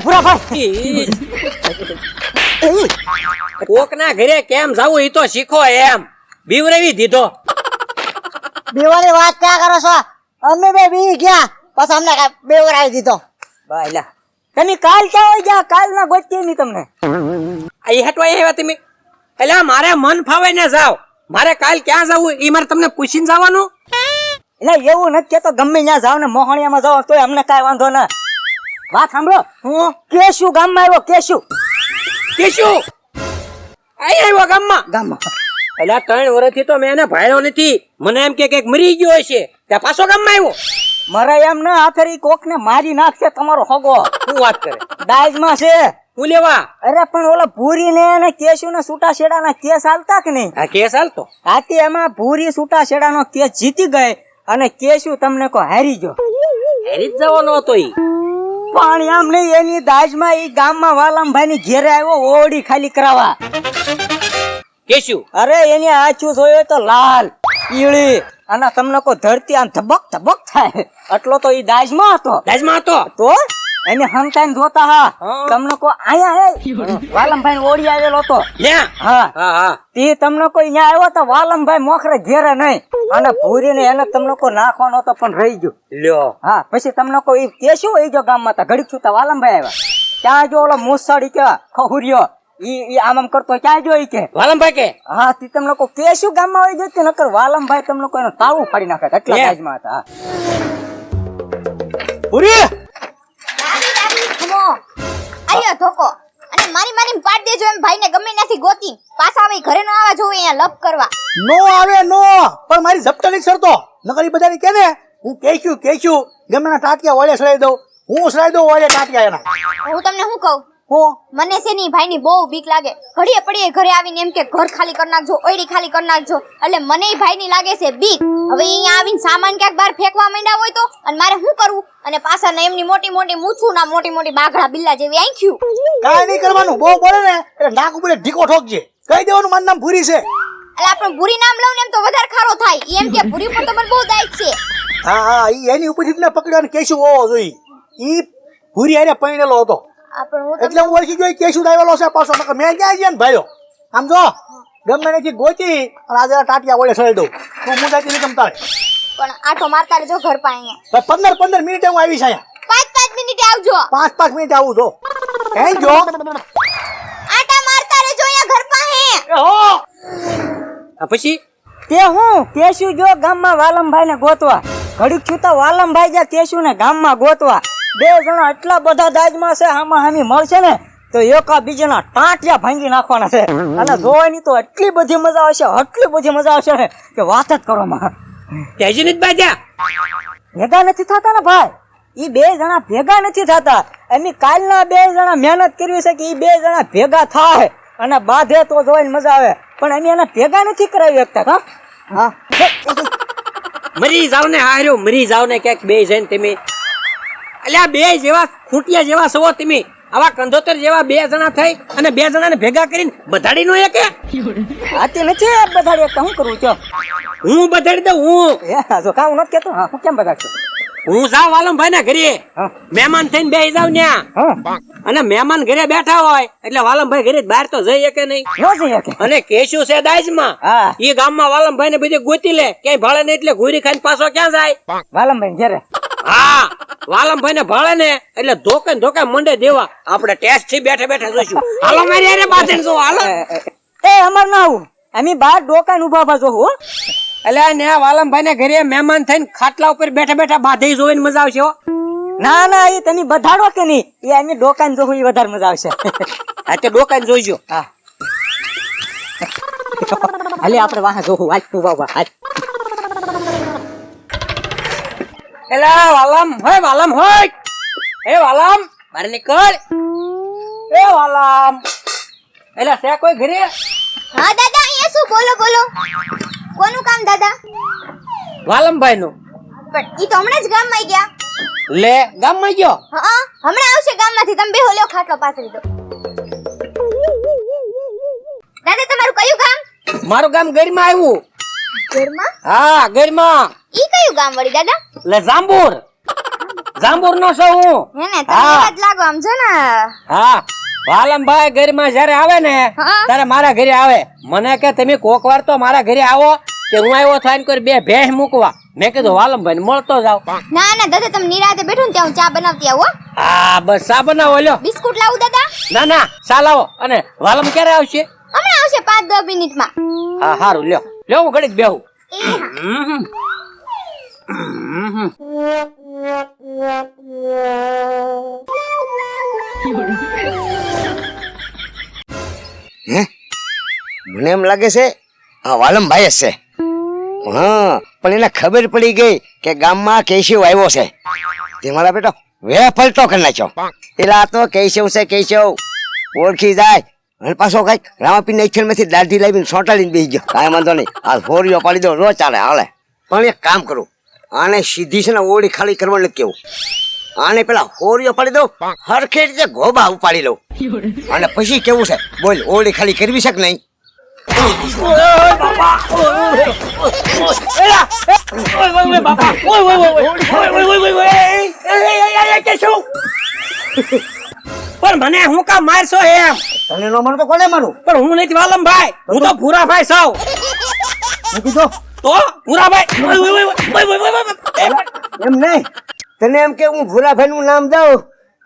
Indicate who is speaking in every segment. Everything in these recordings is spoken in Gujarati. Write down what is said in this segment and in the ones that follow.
Speaker 1: પૂરા ભાઈ
Speaker 2: કોકના ઘરે કેમ જાવું ઈ તો શીખો એમ બીવરાવી દીધો
Speaker 1: બેવાની વાત ક્યાં કરો છો? અમે બે બી ગયા પછી અમને બેવરાવી દીધો.
Speaker 2: બાયલા
Speaker 1: તમે કાલ ક્યાં હોય ગયા? કાલ ના ગોતી ની તમને
Speaker 2: અહીં હટવા આવ્યા તમે એટલે મારે મન ફાવે ને જાવ મારે કાલ ક્યાં જાવું ઈ મારે તમને પૂછીને જવાનું
Speaker 1: એટલે એવું નથી કેતો ગમે ત્યાં જાવ ને મોહણિયામાં જાવ તો અમને કાંઈ વાંધો ના. વાત સાંભળો, હું કેશુ ગામમાં આવ્યો. કેશું અહીં આવ્યો ગામમાં
Speaker 2: એટલે 3 વર્ષથી તો મેં એને ભાળ્યો નથી. મને એમ કે મરી ગયો હશે ત્યાં પાછો ગામમાં આવ્યો.
Speaker 1: મારે એમ ના આખરી કોક ને મારી નાખશે તમારો હગો.
Speaker 2: શું વાત કરે?
Speaker 1: દાજમાં છે.
Speaker 2: હું લેવા?
Speaker 1: અરે પણ ઓલા ભૂરી ને અને કેશુ ને છૂટા છેડા ના કેસ હાલતા કે નહીં?
Speaker 2: આ કેસ હાલતો
Speaker 1: આથી એમાં ભૂરી છૂટા છેડા નો કેસ જીતી ગઈ અને કેશુ તમને કો હારી ગયો.
Speaker 2: હેરી જ જવાનો હતો ઈ.
Speaker 1: પણ એમ નહીં, એની દાજમાં ઈ ગામમાં વાલમભાઈ ની ઘેરે આવ્યો ઓડી ખાલી કરાવવા.
Speaker 2: કેશું?
Speaker 1: અરે એની આછું જોયો તો લાલ ઈળી અને તમને કો ધરતી આમ ધબક ધબક થાય એટલો તો ઈ દાજમાં હતો. તો એને હંતાઈને જોતા હા તમને કો આયા વાલમભાઈ ઓડી આવેલો હતો. હા તે તમને કોઈ ન્યા આવ્યો તો વાલમભાઈ મોખરે ઘેરે નહીં અને ભૂરીને એને તમને કો નાખવાનો તો પણ રહી ગયો.
Speaker 2: લ્યો
Speaker 1: હા પછી તમને કોઈ કેશું હોય જો ગામમાં તા ઘડીક છુતા વાલમભાઈ આવ્યા ત્યાં જો ઓલો મુસડી કે ખહુરિયો ઈ આમ કરતો ક્યાં જોઈ કે
Speaker 2: વાલમભાઈ કે
Speaker 1: હા તી તમને કો કેશું ગામમાં હોય જતી નકર વાલમભાઈ તમને કોઈ એનો તાળું ફાડી નાખે એટલા ગાજમાં હતા.
Speaker 2: પૂરી
Speaker 3: આયો ધોકો અને મારી પાડ દેજો એમ ભાઈને ગમે ત્યાંથી ગોતી પાછા આવે ઘરે ન આવા જોવે અહીંયા લપ કરવા.
Speaker 4: નો આવે નો પણ મારી જપ્તલી સરતો નકરી બધાની કે ને હું કેશું ગમે ના ટાટિયા ઓળે સડાઈ દઉં. હું સડાઈ દઉં ઓળે ટાટિયા એના.
Speaker 3: હું તમને શું કહું,
Speaker 4: હું
Speaker 3: મને છે ની ભાઈની બહુ બીક લાગે. ઘડીએ પડીએ ઘરે આવીને એમ કે ઘર ખાલી કરી નાખજો, ઓયડી ખાલી કરી નાખજો. એટલે મને ભાઈની લાગે છે બીક. હવે અહીંયા આવીને સામાન ક્યાંક બહાર ફેંકવા માંડ્યા હોય તો અને મારે શું કરવું? અને પાછા ને એમની મોટી મોટી મૂછું ના મોટી મોટી બાઘડા બિલ્લા જેવી આંખ્યું.
Speaker 4: કાઈ નહીં કરવાનું, બહુ બોલે ને એટલે નાક ઉપર ઢીકો ઠોકજે. કહી દેવાનું મારું નામ ભૂરી છે.
Speaker 3: એટલે આપણે ભૂરી નામ લઉં ને એમ તો વધારે ખારો થાય. એમ કે ભૂરી પર તો મને બહુ દાયક છે.
Speaker 4: હા ઈ એની ઉપરથી ને પકડ્યો ને કેશું હોવો જોઈએ. ઈ ભૂરી હારે પૈણેલો હતો એટલે હું ઓળખી ગયો કેશું આવેલો છે પાછો. નકર મેં ક્યાં ગયા ને ભાઈઓ આમ જો ગમે નથી ગોતી અને આજે ટાટિયા ઓળે સડાઈ દઉં. તું મુજાતી નહીં તમતારે
Speaker 3: પણ આઠો મારતા રહેજો ઘર પાસે અહીંયા.
Speaker 4: 15 મિનિટે હું આવીશ અહીંયા.
Speaker 3: 5 મિનિટે આવજો.
Speaker 4: 5 મિનિટ આવું જો કઈ જો
Speaker 3: આટા મારતા રહેજો અહીંયા ઘર પાસે.
Speaker 2: પછી
Speaker 1: તે હું કેશું જો ગામમાં વાલમભાઈ ને ગોતવા ઘડીક છુતા વાલમભાઈ જા કેશું ને ગામમાં ગોતવા. બે જણા એટલા બધા દાજમાં છે હામાં હામી મળશે ને તો એકા બીજાના ટાંટિયા ભાંગી નાખવાના છે. અને જોવાની તો એટલી બધી મજા આવશે ને કે વાત જ કરો માં. ભેગા નથી થતા ને ભાઈ, ઈ બે જણા ભેગા નથી થતા. એમની કાલના બે જણા મહેનત કરવી છે કે ઈ બે જણા ભેગા થાય અને બાંધે તો જોઈને મજા આવે. પણ અમે એને ભેગા નથી કરાવી શકતા. હા
Speaker 2: મરી જાવ ને હાર્યો મરી જાવ ને ક્યાંક બે જઈને તમે. એટલે આ બે જેવા ખૂંટિયા જેવા સવો તમે આવા કંધોતર જેવા બે જણા થઈ અને બે જણાને ભેગા કરીને બધાડી નો એક
Speaker 1: આતી નથી બધાડી એક. હું કરું છો?
Speaker 2: હું બધાડી દઉં. હું
Speaker 1: જો કામ નથી કેતો. હા હું કેમ બગાડશો?
Speaker 2: હું જાવ વાલમભાઈ ના ઘરે મહેમાન થઈને બેસી જાવ ન્યા અને મહેમાન ઘરે બેઠા હોય એટલે વાલમભાઈ ઘરે બહાર તો જઈ શકે નહીં. અને કેશું છે દાજમાં ઈ ગામમાં વાલમભાઈ ને બધી ગોતી લે ક્યાંય ભાળે ને એટલે ઘોરી ખાઈને પાછો ક્યાં જાય?
Speaker 1: વાલમભાઈ ઘરે.
Speaker 2: હા વાલમભાઈ ને ભાળે ને એટલે ધોકે મંડે દેવા. આપણે ટેસ્ટ થી બેઠા જોઈશું. હાલો મારી હારે બાંધીને જો હાલો.
Speaker 1: એ અમાર ના આવું, અમે બહાર ડોકાને ઉભા જોવું.
Speaker 2: એટલે ને વાલમભાઈ ને ઘરે મહેમાન થઈને ખાટલા ઉપર બેઠા બાંધી જોઈને મજા આવશે.
Speaker 1: ના ના એ તમે બધાડો કે નહીં, એ અમે ડોકાને જોવું એ વધારે મજા આવશે.
Speaker 2: હા તે ડોકાને જોઈજો.
Speaker 1: હા હાલે આપણે વાહ જોવું. આજ તું બાબા આજ
Speaker 2: એલા વાલમ હોય એ વાલમ બહાર નીકળ. એ વાલમ એલા છે કોઈ ઘરે?
Speaker 3: હા દાદા અહીંયા શું? બોલો. કોનું કામ દાદા?
Speaker 2: વાલમભાઈ નું.
Speaker 3: પણ ઈ તો હમણાં જ ગામમાં ગયા.
Speaker 2: લે ગામમાં ગયો?
Speaker 3: હા હમણાં આવશે ગામમાંથી. તમે બેહો લ્યો ખાટલો પાથરી દો. દાદા તમારું કયું ગામ?
Speaker 2: મારું ગામ ગરમાં આવ્યું.
Speaker 3: ઘરમાં?
Speaker 2: હા ગરમાં.
Speaker 3: ઈ કયું ગામ વળી દાદા?
Speaker 2: લે જાંબુર. જાંબુરનો છું હું.
Speaker 3: હે ને તમે
Speaker 2: હા.
Speaker 3: એવા જ લાગો આમ જો ને.
Speaker 2: હા વાલમભાઈ ઘરમાં જ્યારે આવે ને
Speaker 3: હા.
Speaker 2: ત્યારે મારા ઘરે આવે. મને કે તમે કોક વાર તો મારા ઘરે આવો કે હું આવ્યો થાય કોઈ બે ભેંસ મૂકવા. મેં કીધું વાલમભાઈ ને મળતો જાવ.
Speaker 3: ના ના દાદા તમે નિરાતે બેઠો ને ત્યાં હું ચા બનાવતી આવું હો.
Speaker 2: હા બસ સા બનાવો લ્યો.
Speaker 3: બિસ્કુટ લાવું દાદા?
Speaker 2: ના ના સા લાવો. અને વાલમ ક્યારે આવશે?
Speaker 3: હમણાં આવશે 5-10 મિનિટમાં.
Speaker 2: હા સારું લ્યો લ્યો હું ઘડીક બેહું.
Speaker 3: એ હા.
Speaker 5: હે મને એમ લાગે છે આ વાલમભાઈ જ છે. હા પણ એને ખબર પડી ગઈ કે ગામમાં કેશવ આવ્યો છે. તે મારા બેટો વે પલટો કરી નાખ્યો. એટલે આ તો કેશવ છે કેશવ ઓળખી જાય. અને પાછો કઈક રામાપીર ને માંથી દાઢી લાવીને સોટાડીને બેસી ગયો. કાંઈ વાંધો નહીં આ ફોરીઓ પાડી દો રોજ ચાલે હાલે. પણ એક કામ કરું આને સીધી છે ને ઓળી ખાલી કરવાનું નથી કેવું. આને પેલા હોરીઓ પાડી દઉં હરખી રીતે ગોબા ઉપાડી લઉં અને પછી કેવું છે બોલ ઓળી ખાલી કરવી છે કે નહીં?
Speaker 2: પણ મને હું કામ મારશો એમ?
Speaker 5: તને નો માનું તો કોને મારું?
Speaker 2: પણ હું નથી વાલમભાઈ, હું તો ભૂરાભાઈ સૌ.
Speaker 5: મેં કીધું
Speaker 2: તો ભૂરાભાઈ
Speaker 5: એમ નહીં, તને એમ કે હું ભૂરાભાઈ નું નામ દઉં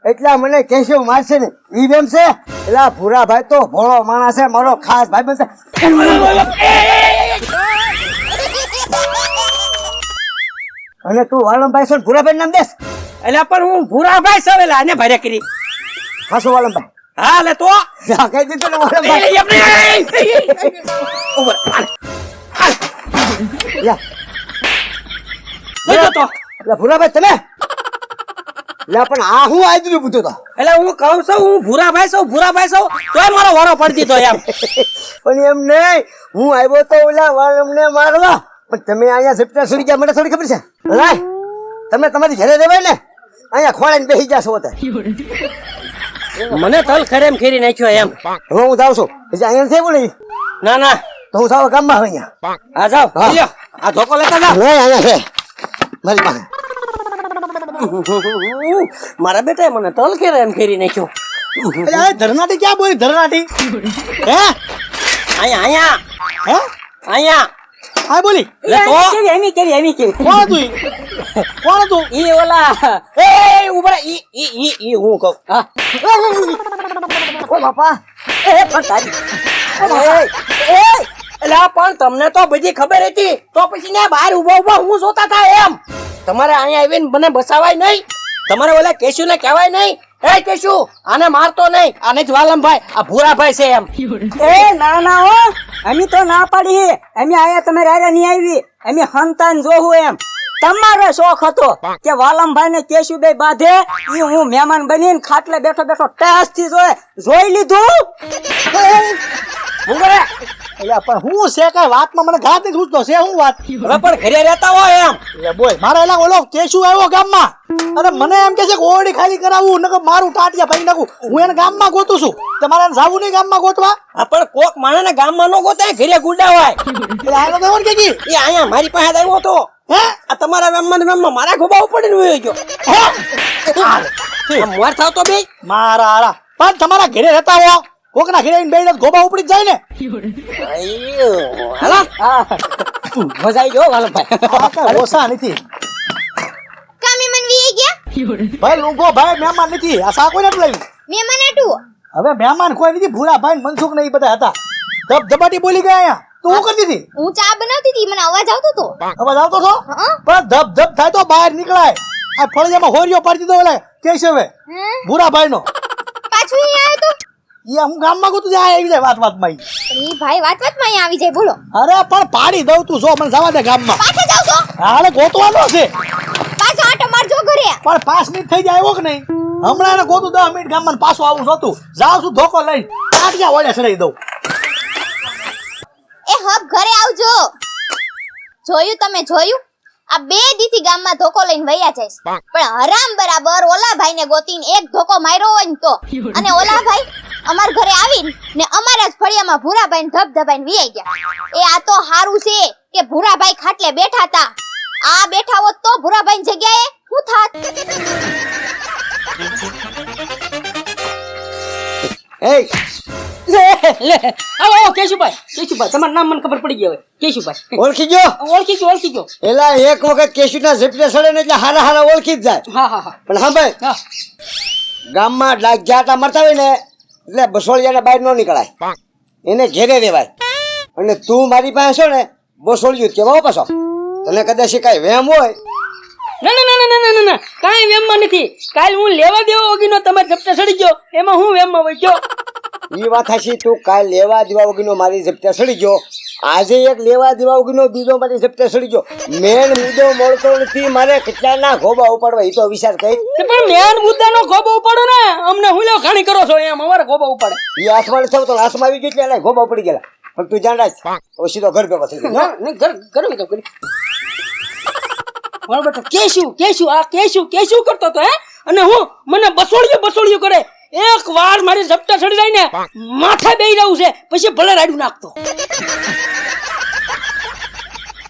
Speaker 5: એટલા મને કેશવ મારશે ને ઈ એમ છે? એટલે આ ભૂરાભાઈ તો ભોળો માણસ છે, મારો ખાસ ભાઈ બનશે. અને તું વાલમભાઈ છો ને ભૂરાભાઈ નામ દેસ?
Speaker 2: એટલે પણ હું ભૂરાભાઈ સૌ એટલે આને ભારે કરી.
Speaker 5: ખાસો વાલમભાઈ
Speaker 2: હા લે તો
Speaker 5: જા કહી દીધું ને વાલમભાઈ. યા, એટલે ભૂરાભાઈ તમે એટલે પણ આ હું આવી દીધું પૂછ્યું તો
Speaker 2: એટલે હું કહું છું હું ભૂરાભાઈ સૌ તોય મારો વારો પડી દીધો એમ.
Speaker 5: પણ એમ નહીં, હું આવ્યો તો ઓલા વાલમને મારવા પણ તમે અહીંયા ઝપટા સુરી ગયા મને થોડી ખબર છે. લાય તમે તમારી ઘરે રહેવાય ને અહીંયા ખોળાઈને બેસી જાશો તો
Speaker 2: મને તલ ખરેમ ખેરી નાખ્યો એમ.
Speaker 5: હવે હું જાઉં છું પછી અહીંયા થઈ બોલી
Speaker 2: ના ના
Speaker 5: તો હું સાવ ગામમાં હવે અહીંયા
Speaker 2: હા જાઓ
Speaker 5: હા.
Speaker 2: લ્યો આ ધોકો લેતા જાઓ.
Speaker 5: નહીં અહીંયા છે મારી પાસે.
Speaker 2: મારા બેટાએ મને તલ ખરેમ ખેરી નાખ્યો.
Speaker 4: એટલે આ ધરનાટી ક્યાં બોલી ધરનાટી? હે
Speaker 2: અહીંયા
Speaker 4: હે
Speaker 2: અહીંયા
Speaker 4: હા બોલી
Speaker 2: એમી કેવી
Speaker 4: કોણ હતું ઈ? કોણ હતું?
Speaker 2: ઈ ઓલા એ ઉભા ઈ હું કહું. હા
Speaker 5: ઓ બાપા
Speaker 2: એ પણ તારી એટલે પણ તમને તો બધી ખબર હતી તો પછી ને બહાર ઉભા હું જોતા હતા એમ. તમારે અહીંયા આવીને મને બસાવાય નહીં, તમારે ઓલા કેશુ ને કહેવાય નહીં એ કેશુ આને મારતો નહીં, આને જ વાલમભાઈ આ ભૂરાભાઈ છે એમ.
Speaker 1: એ ના ના હો, અમે તો ના પાડી. અમે આયા તમે રાજા નહીં આવી, અમે હંતાન જોવું એમ. તમારો શોખ હતો કે વાલમભાઈ ને કેશુભાઈ બાંધે ઈ હું મહેમાન બનીને ખાટલે બેઠો બેઠો ટેસ થી જોઈ લીધું.
Speaker 2: હું કરે
Speaker 4: એટલે પણ હું છે કઈ વાતમાં મને ઘાત નથી ઉઠતો છે હું વાત?
Speaker 2: હવે પણ ઘરે રહેતા હોય એમ.
Speaker 4: એટલે બોય મારા એલા ઓલો કેશુ આવ્યો ગામમાં અને મને એમ કે છે કે ઓરડી ખાલી કરાવું નકર મારું ટાટિયા ભાઈ નાખું. હું એને ગામમાં ગોતું છું તમારે જાવું નહીં ગામમાં ગોતવા?
Speaker 2: આ પણ કોક માણસને ગામમાં નો ગોતે ઘરે ગુડાવાય.
Speaker 4: એટલે આનો તો એમ કે કી
Speaker 2: એ અહીંયા મારી પાસે જ આવ્યો હતો.
Speaker 4: હે
Speaker 2: આ તમારા ગામમાં મારા ખોબા ઉપડીને વયો ગયો. આમ મોર થાવ તો બે
Speaker 4: મારા હારા પણ તમારા ઘરે રહેતા હો કોકના ઘરે આવીને બેહીને ગોબા ઉપડી જ જાય ને.
Speaker 2: હાલો
Speaker 1: હા મજા આવી ગયો વાલમભાઈ.
Speaker 4: આ કાંઈ ઓછા નથી
Speaker 3: કામે મન વી ગયા
Speaker 4: ભાઈ લુંગો ભાઈ મહેમાન નથી. આ સા કોઈને લાવ્યું?
Speaker 3: મહેમાન આટું
Speaker 4: હવે મહેમાન કોઈ નથી, ભૂરા ભાઈ મનસુખ ને એ બધા હતા. ધબધબાટી બોલી ગયા અહીંયા. તું શું કરતી હતી?
Speaker 3: હું ચા બનાવતી હતી મને અવાજ આવતો તો.
Speaker 4: અવાજ આવતો હતો
Speaker 3: હા.
Speaker 4: પણ ધબ ધબ થાય તો બહાર નીકળાય. આ ફળિયામાં હોરિયો પાડી દીધો ઓલા કેશવે
Speaker 3: હે?
Speaker 4: ભૂરા ભાઈ નો.
Speaker 3: પાછું અહીંયા આવ્યો તો
Speaker 4: ઈ હું ગામમાં ગોતું જાય આવી જાય વાત વાતમાં ઈ.
Speaker 3: પણ ઈ ભાઈ વાતમાં અહીંયા આવી જાય બોલો.
Speaker 4: અરે પણ પાડી દઉં તું જો મને જવા દે ગામમાં.
Speaker 3: પાછા જાવ છો?
Speaker 4: હાલે ગોતવાનો છે
Speaker 3: પાછો આટો મારજો ઘરે.
Speaker 4: પણ 5 મિનિટ થઈ જાય આવ્યો કે નહીં? હમણાં એને ગોતું 10 મિનિટ ગામમાં ને પાછું આવું જોતું જાઉં છું ધોકો લઈને ટાટિયા ઓળે ચડાવી દઉં.
Speaker 3: એ હબ ઘરે આવજો. જોયું તમે જોયું? આ 2 દીથી ગામમાં ધોકો લઈને વયા જઈશ પણ હરામ બરાબર ઓલા ભાઈ ને ગોતીને એક ધોકો માર્યો હોય ને તો. અને ઓલા ભાઈ અમાર ઘરે આવીને ને અમારા જ ફળિયામાં ભૂરાભાઈ ને ધબધબાઈને વિયાઈ ગયા. એ આ તો હારું છે કે ભૂરાભાઈ ખાટલે બેઠા હતા. આ બેઠા હોત તો ભૂરાભાઈ ની જગ્યાએ હું થાત.
Speaker 5: એ
Speaker 2: લે આવો આવો કેશુભાઈ તમારું નામ મને ખબર પડી ગઈ હવે કેશુભાઈ
Speaker 5: ઓળખી ગયો
Speaker 2: ઓળખી ગયો
Speaker 5: એલા એક વખત કેશુના ઝપટે સડે ને એટલે હારા હારા ઓળખી જ જાય
Speaker 2: હા
Speaker 5: પણ હા ભાઈ
Speaker 2: હા
Speaker 5: ગામમાં ડાકજાટા મરતા હોય ને એટલે બસોળિયાને બહાર ન નીકળાય એને ઘેરે રહેવાય અને તું મારી પાસે છો ને બસોળિયું જ કહેવાય હો પાછો તને કદાચ કાંઈ વહેમ હોય
Speaker 2: ના કાંઈ વેમમાં નથી કાલ હું લેવા દેવા વગીનો તમારે ઝપટે સડી ગયો એમાં હું વેમમાં વઈ ગયો
Speaker 5: એ વાત હાચી તું કાલ લેવા દેવા વગીનો મારી ઝપટે સડી ગયો આજે એક લેવા દેવા વગીનો બીજો મારી ઝપટે સડી ગયો મેન મુદ્દો મળતો નથી મારે કેટલાના ગોબા ઉપાડવા એ તો વિચાર કરી
Speaker 2: પણ મેન મુદ્દાનો ગોબો ઉપાડો ને અમને હું લો ખાણી કરો છો એમ અમારે ગોબો ઉપાડે
Speaker 5: એ હાથમાં થયો તો હાથમાં આવી ગઈ એટલે ગોબા પડી ગયેલા પણ તું જાણ રાખ હવે સીધો ઘર ભેગો થઈ ગયો
Speaker 2: નહીં ઘર મેં કરી મારો બેટો કેશું કરતો તો હે અને હું મને બસોળિયો કરે એક વાર મારી ઝપટા ચડી જાય ને માથે બેહી રહું છે પછી ભલે રાડું નાખતો